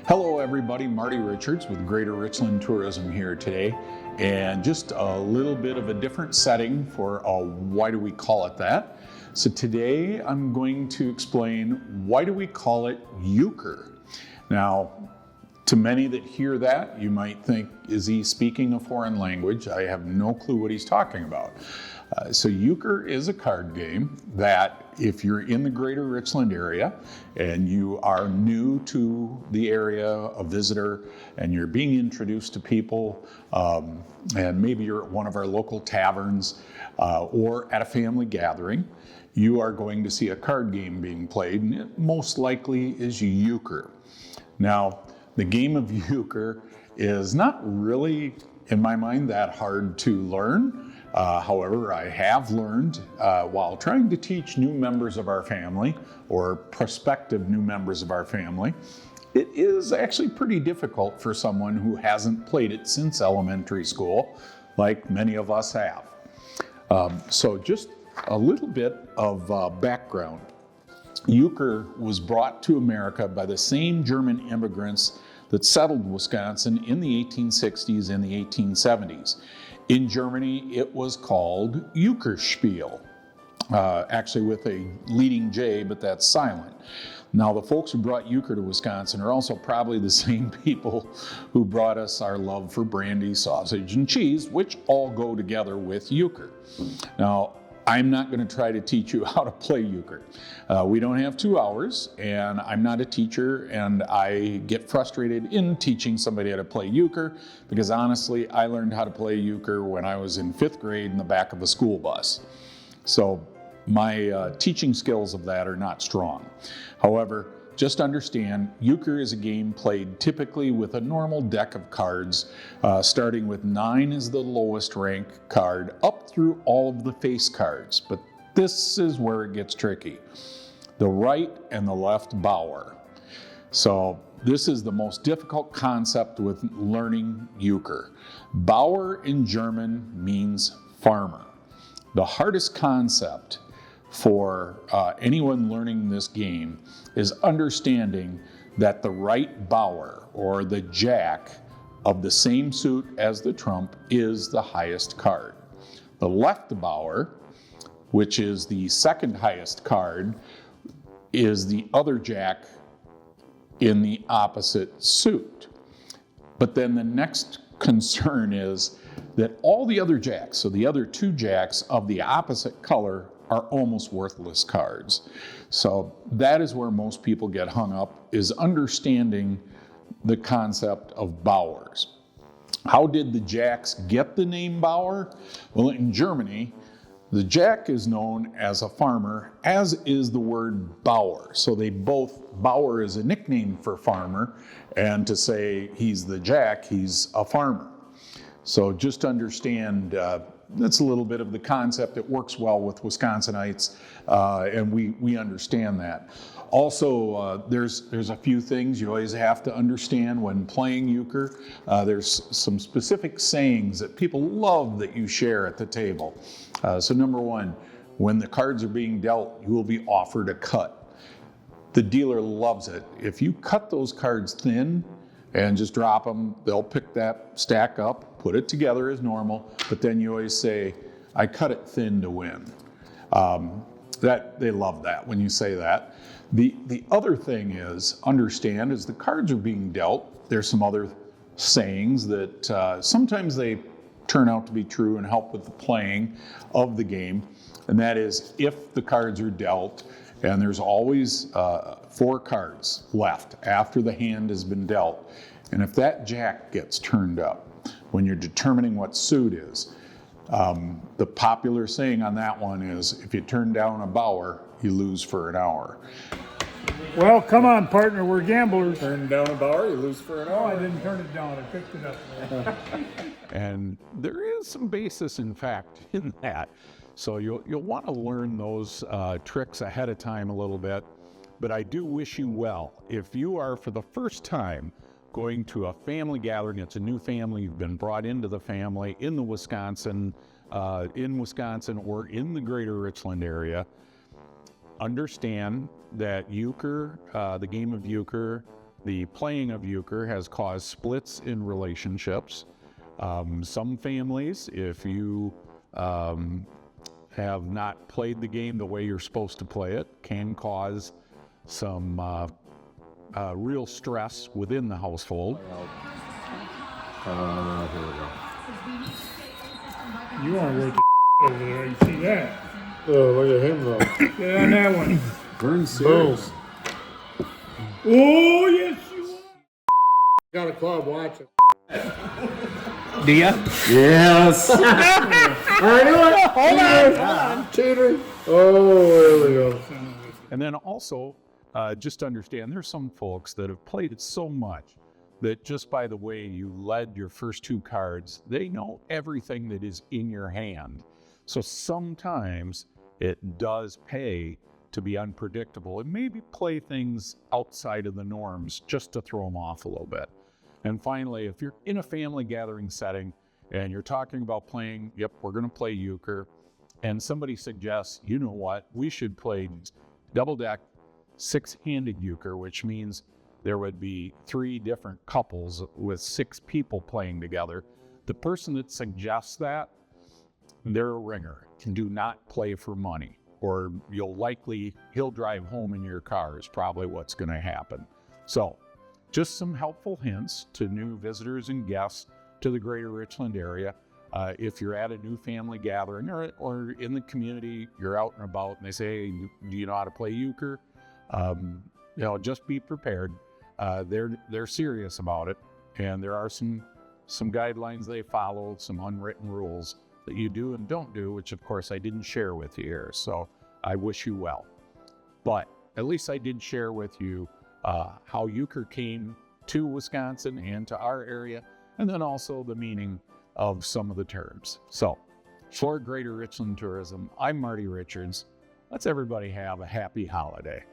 Hello everybody, Marty Richards with Greater Richland Tourism here today, and just a little bit of a different setting for why do we call it that. So today I'm going to explain why do we call it Euchre. Now, to many that hear that, you might think, is he speaking a foreign language? I have no clue what he's talking about. So Euchre is a card game that if you're in the Greater Richland area and you are new to the area, a visitor, and you're being introduced to people, and maybe you're at one of our local taverns or at a family gathering, you are going to see a card game being played, and it most likely is Euchre. Now, the game of Euchre is not really, in my mind, that hard to learn. However, I have learned while trying to teach new members of our family or prospective new members of our family, it is actually pretty difficult for someone who hasn't played it since elementary school, like many of us have. So just a little bit of background. Euchre was brought to America by the same German immigrants that settled Wisconsin in the 1860s and the 1870s. In Germany, it was called Euchrespiel, actually with a leading J, but that's silent. Now, the folks who brought Euchre to Wisconsin are also probably the same people who brought us our love for brandy, sausage, and cheese, which all go together with Euchre. Now, I'm not going to try to teach you how to play Euchre. We don't have 2 hours, and I'm not a teacher, and I get frustrated in teaching somebody how to play Euchre because honestly, I learned how to play Euchre when I was in 5th grade in the back of a school bus. So my teaching skills of that are not strong. However, just understand, Euchre is a game played typically with a normal deck of cards, starting with 9 as the lowest rank card, up through all of the face cards. But this is where it gets tricky. The right and the left bower. So this is the most difficult concept with learning Euchre. Bauer in German means farmer. The hardest concept for anyone learning this game is understanding that the right bower, or the jack, of the same suit as the trump is the highest card. The left bower, which is the second highest card, is the other jack in the opposite suit. But then the next concern is that all the other jacks, so the other 2 jacks of the opposite color, are almost worthless cards. So that is where most people get hung up, is understanding the concept of bowers. How did the jacks get the name Bauer? Well, in Germany, the jack is known as a farmer, as is the word Bauer. So they both, Bauer is a nickname for farmer, and to say he's the jack, he's a farmer. So just understand, that's a little bit of the concept. It works well with Wisconsinites, and we understand that. Also, there's a few things you always have to understand when playing Euchre. There's some specific sayings that people love that you share at the table. So number 1, when the cards are being dealt, you will be offered a cut. The dealer loves it. If you cut those cards thin and just drop them, they'll pick that stack up, put it together as normal, but then you always say, I cut it thin to win. That they love that when you say that. The other thing is, understand, as the cards are being dealt, there's some other sayings that sometimes they turn out to be true and help with the playing of the game, and that is, if the cards are dealt, and there's always 4 cards left after the hand has been dealt, and if that jack gets turned up when you're determining what suit is, the popular saying on that one is, if you turn down a Bauer, you lose for an hour. Well, come on, partner, we're gamblers. Turn down a Bauer, you lose for an hour. Oh, I didn't turn it down, I picked it up. And there is some basis in fact in that. So you'll want to learn those tricks ahead of time a little bit. But I do wish you well. If you are for the first time going to a family gathering, it's a new family, you've been brought into the family in Wisconsin or in the Greater Richland area, understand that Euchre, the game of Euchre, the playing of euchre has caused splits in relationships. Some families, if you have not played the game the way you're supposed to play it, can cause some real stress within the household. Here we go. You are way over there. You see that? Oh, look at him though. Get on that one. Burn serious. Oh, yes, you are. Got a club, watch it. Do ya? Yes! I knew it! Hold on. Cheater! Oh, there we go. And then also, just understand, there's some folks that have played it so much that just by the way you led your first 2 cards, they know everything that is in your hand. So sometimes it does pay to be unpredictable and maybe play things outside of the norms just to throw them off a little bit. And finally, if you're in a family gathering setting and you're talking about playing, yep, we're going to play euchre, and somebody suggests, you know what, we should play double deck 6-handed euchre, which means there would be 3 different couples with 6 people playing together. The person that suggests that, they're a ringer. Do not play for money, or he'll drive home in your car is probably what's going to happen. So just some helpful hints to new visitors and guests to the Greater Richland area. If you're at a new family gathering or in the community, you're out and about and they say, hey, do you know how to play euchre? Just be prepared. They're serious about it, and there are some guidelines they follow, some unwritten rules that you do and don't do, which of course I didn't share with you here, so I wish you well. But at least I did share with you how euchre came to Wisconsin and to our area, and then also the meaning of some of the terms. So for Greater Richland Tourism, I'm Marty Richards. Let's everybody have a happy holiday.